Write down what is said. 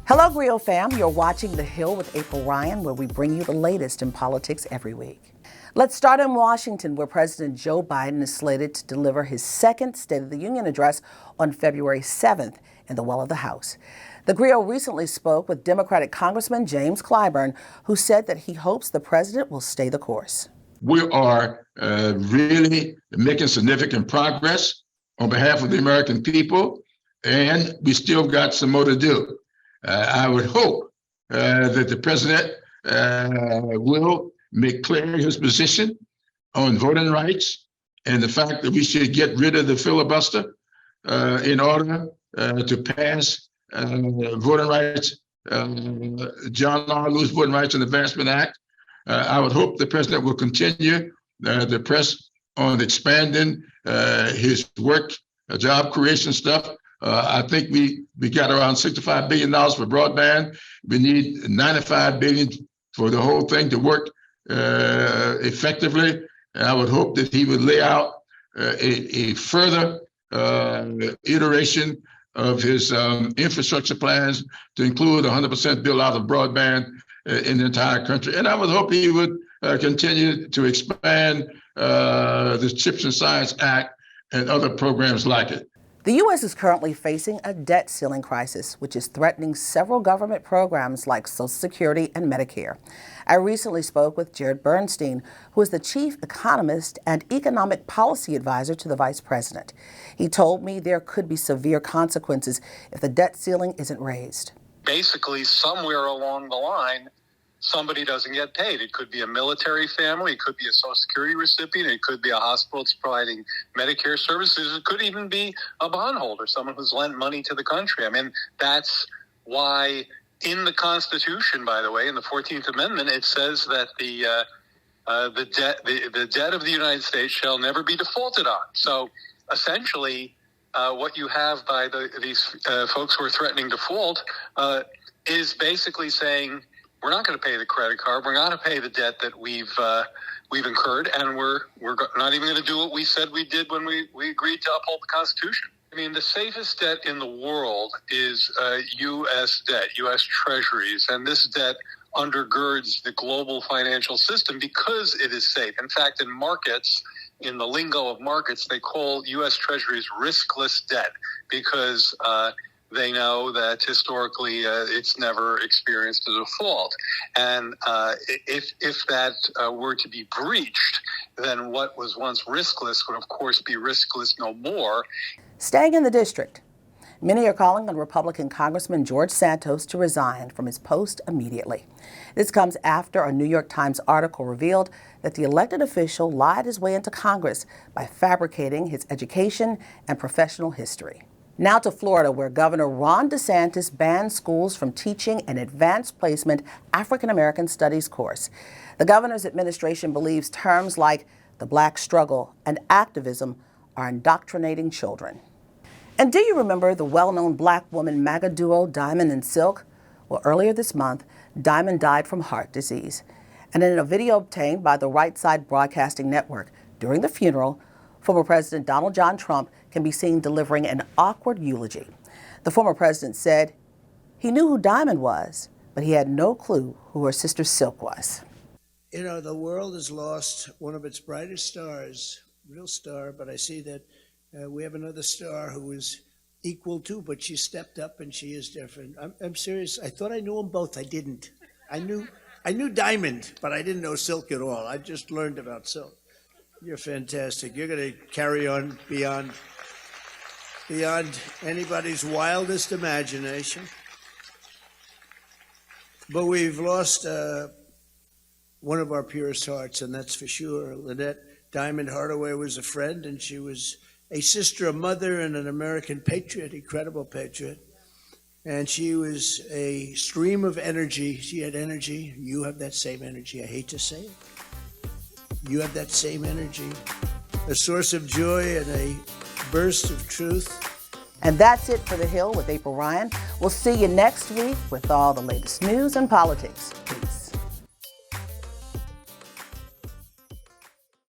Hello, Grio fam. You're watching The Hill with April Ryan, where we bring you the latest in politics every week. Let's start in Washington, where President Joe Biden is slated to deliver his second State of the Union address on February 7th in the well of the House. The Grio recently spoke with Democratic Congressman James Clyburn, who said that he hopes the president will stay the course. We are really making significant progress on behalf of the American people, and we still got some more to do. I would hope that the president will make clear his position on voting rights and the fact that we should get rid of the filibuster in order to pass voting rights, John R. Lewis Voting Rights and Advancement Act. I would hope the president will continue to press on expanding his work, job creation stuff. I think we got around $65 billion for broadband. We need $95 billion for the whole thing to work effectively. And I would hope that he would lay out a further iteration of his infrastructure plans to include 100% build out of broadband in the entire country. And I would hope he would continue to expand the CHIPS and Science Act and other programs like it. The U.S. is currently facing a debt ceiling crisis, which is threatening several government programs like Social Security and Medicare. I recently spoke with Jared Bernstein, who is the chief economist and economic policy advisor to the vice president. He told me there could be severe consequences if the debt ceiling isn't raised. Basically, somewhere along the line, somebody doesn't get paid. It could be a military family. It could be a Social Security recipient. It could be a hospital that's providing Medicare services. It could even be a bondholder, someone who's lent money to the country. I mean, that's why in the Constitution, by the way, in the 14th Amendment, it says that the debt of the United States shall never be defaulted on. So essentially, what you have by these folks who are threatening default is basically saying, we're not going to pay the credit card. We're not going to pay the debt that we've incurred, and we're not even going to do what we said we did when we agreed to uphold the Constitution. I mean, the safest debt in the world is U.S. debt, U.S. Treasuries, and this debt undergirds the global financial system because it is safe. In fact, in markets, in the lingo of markets, they call U.S. Treasuries riskless debt because they know that historically it's never experienced a default. And if that were to be breached, then what was once riskless would, of course, be riskless no more. Staying in the district, many are calling on Republican Congressman George Santos to resign from his post immediately. This comes after a New York Times article revealed that the elected official lied his way into Congress by fabricating his education and professional history. Now to Florida, where Governor Ron DeSantis banned schools from teaching an advanced placement African American studies course. The governor's administration believes terms like the Black struggle and activism are indoctrinating children. And do you remember the well-known Black woman MAGA duo Diamond and Silk? Well, earlier this month, Diamond died from heart disease. And in a video obtained by the Right Side Broadcasting Network during the funeral, former President Donald John Trump can be seen delivering an awkward eulogy. The former president said he knew who Diamond was, but he had no clue who her sister Silk was. You know, the world has lost one of its brightest stars, real star, but I see that we have another star who is equal to, but she stepped up and she is different. I'm serious. I thought I knew them both. I didn't. I knew Diamond, but I didn't know Silk at all. I just learned about Silk. You're fantastic. You're going to carry on beyond anybody's wildest imagination. But we've lost one of our purest hearts, and that's for sure. Lynette Diamond Hardaway was a friend, and she was a sister, a mother, and an American patriot, incredible patriot. And she was a stream of energy. She had energy. You have that same energy. I hate to say it. You have that same energy, a source of joy and a burst of truth. And that's it for The Hill with April Ryan. We'll see you next week with all the latest news and politics.